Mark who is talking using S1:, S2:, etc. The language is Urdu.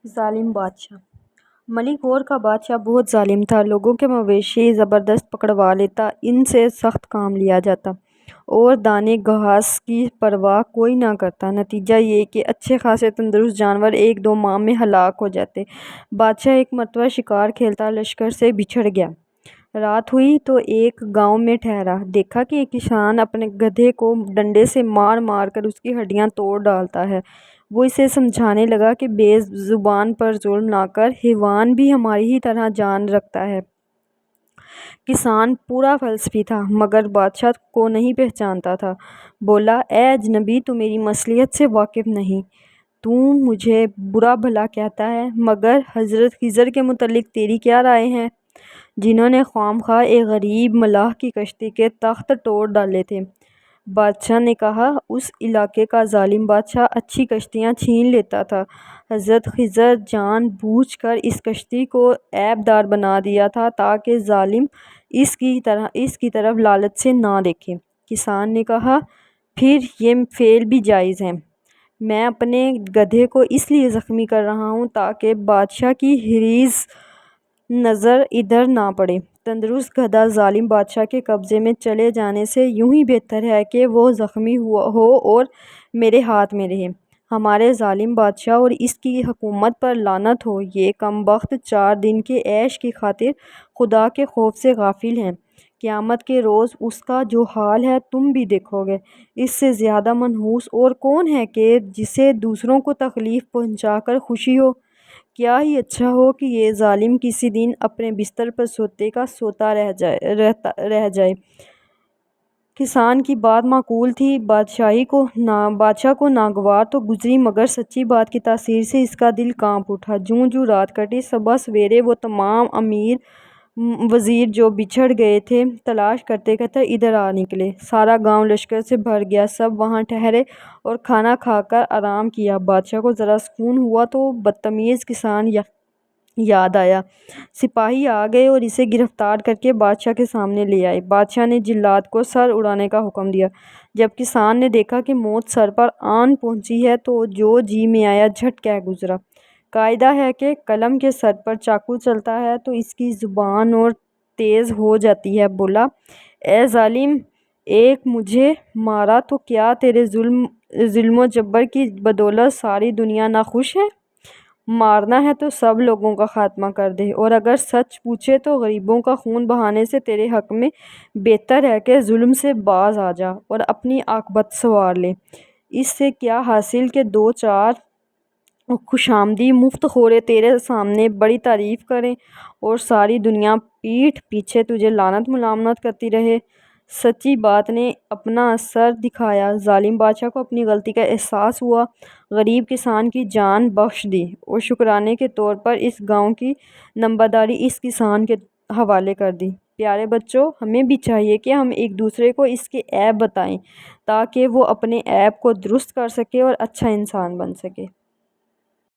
S1: ظالم بادشاہ۔ ملک غور کا بادشاہ بہت ظالم تھا۔ لوگوں کے مویشی زبردست پکڑوا لیتا، ان سے سخت کام لیا جاتا اور دانے گھاس کی پرواہ کوئی نہ کرتا۔ نتیجہ یہ کہ اچھے خاصے تندرست جانور ایک دو ماہ میں ہلاک ہو جاتے۔ بادشاہ ایک مرتبہ شکار کھیلتا لشکر سے بچھڑ گیا۔ رات ہوئی تو ایک گاؤں میں ٹھہرا۔ دیکھا کہ ایک کسان اپنے گدھے کو ڈنڈے سے مار مار کر اس کی ہڈیاں توڑ ڈالتا ہے۔ وہ اسے سمجھانے لگا کہ بے زبان پر ظلم نہ کر، حیوان بھی ہماری ہی طرح جان رکھتا ہے۔ کسان پورا فلسفی تھا مگر بادشاہ کو نہیں پہچانتا تھا۔ بولا، اے اجنبی، تو میری مصلحت سے واقف نہیں، تو مجھے برا بھلا کہتا ہے، مگر حضرت خضر کے متعلق تیری کیا رائے ہے، جنہوں نے خواہ مخواہ ایک غریب ملاح کی کشتی کے تخت توڑ ڈالے تھے؟ بادشاہ نے کہا، اس علاقے کا ظالم بادشاہ اچھی کشتیاں چھین لیتا تھا۔ حضرت خضر جان بوجھ کر اس کشتی کو عیب دار بنا دیا تھا تاکہ ظالم اس کی طرف لالچ سے نہ دیکھے۔ کسان نے کہا، پھر یہ فعل بھی جائز ہے۔ میں اپنے گدھے کو اس لیے زخمی کر رہا ہوں تاکہ بادشاہ کی حریص نظر ادھر نہ پڑے۔ تندرست گدھا ظالم بادشاہ کے قبضے میں چلے جانے سے یوں ہی بہتر ہے کہ وہ زخمی ہو اور میرے ہاتھ میں رہے۔ ہمارے ظالم بادشاہ اور اس کی حکومت پر لعنت ہو۔ یہ کم بخت 4 دن کے عیش کی خاطر خدا کے خوف سے غافل ہیں۔ قیامت کے روز اس کا جو حال ہے تم بھی دیکھو گے۔ اس سے زیادہ منحوس اور کون ہے کہ جسے دوسروں کو تکلیف پہنچا کر خوشی ہو؟ کیا ہی اچھا ہو کہ یہ ظالم کسی دن اپنے بستر پر سوتے کا سوتا رہ جائے۔ کسان کی بات معقول تھی۔ بادشاہ کو ناگوار تو گزری مگر سچی بات کی تاثیر سے اس کا دل کانپ اٹھا۔ جوں جوں رات کٹی، صبح سویرے وہ تمام امیر وزیر جو بچھڑ گئے تھے تلاش کرتے کرتے ادھر آ نکلے۔ سارا گاؤں لشکر سے بھر گیا۔ سب وہاں ٹھہرے اور کھانا کھا کر آرام کیا۔ بادشاہ کو ذرا سکون ہوا تو بدتمیز کسان یاد آیا۔ سپاہی آ گئے اور اسے گرفتار کر کے بادشاہ کے سامنے لے آئے۔ بادشاہ نے جلاد کو سر اڑانے کا حکم دیا۔ جب کسان نے دیکھا کہ موت سر پر آن پہنچی ہے تو جو جی میں آیا جھٹ کہہ گزرا۔ قاعدہ ہے کہ قلم کے سر پر چاقو چلتا ہے تو اس کی زبان اور تیز ہو جاتی ہے۔ بولا، اے ظالم، ایک مجھے مارا تو کیا تیرے ظلم و جبر کی بدولت ساری دنیا ناخوش ہے؟ مارنا ہے تو سب لوگوں کا خاتمہ کر دے، اور اگر سچ پوچھے تو غریبوں کا خون بہانے سے تیرے حق میں بہتر ہے کہ ظلم سے باز آ جا اور اپنی عاقبت سنوار لے۔ اس سے کیا حاصل کہ 2-4 خوشامدی مفت خورے تیرے سامنے بڑی تعریف کریں اور ساری دنیا پیٹھ پیچھے تجھے لعنت ملامت کرتی رہے۔ سچی بات نے اپنا اثر دکھایا۔ ظالم بادشاہ کو اپنی غلطی کا احساس ہوا۔ غریب کسان کی جان بخش دی اور شکرانے کے طور پر اس گاؤں کی نمبرداری اس کسان کے حوالے کر دی۔ پیارے بچوں، ہمیں بھی چاہیے کہ ہم ایک دوسرے کو اس کے عیب بتائیں تاکہ وہ اپنے عیب کو درست کر سکے اور اچھا انسان بن سکے۔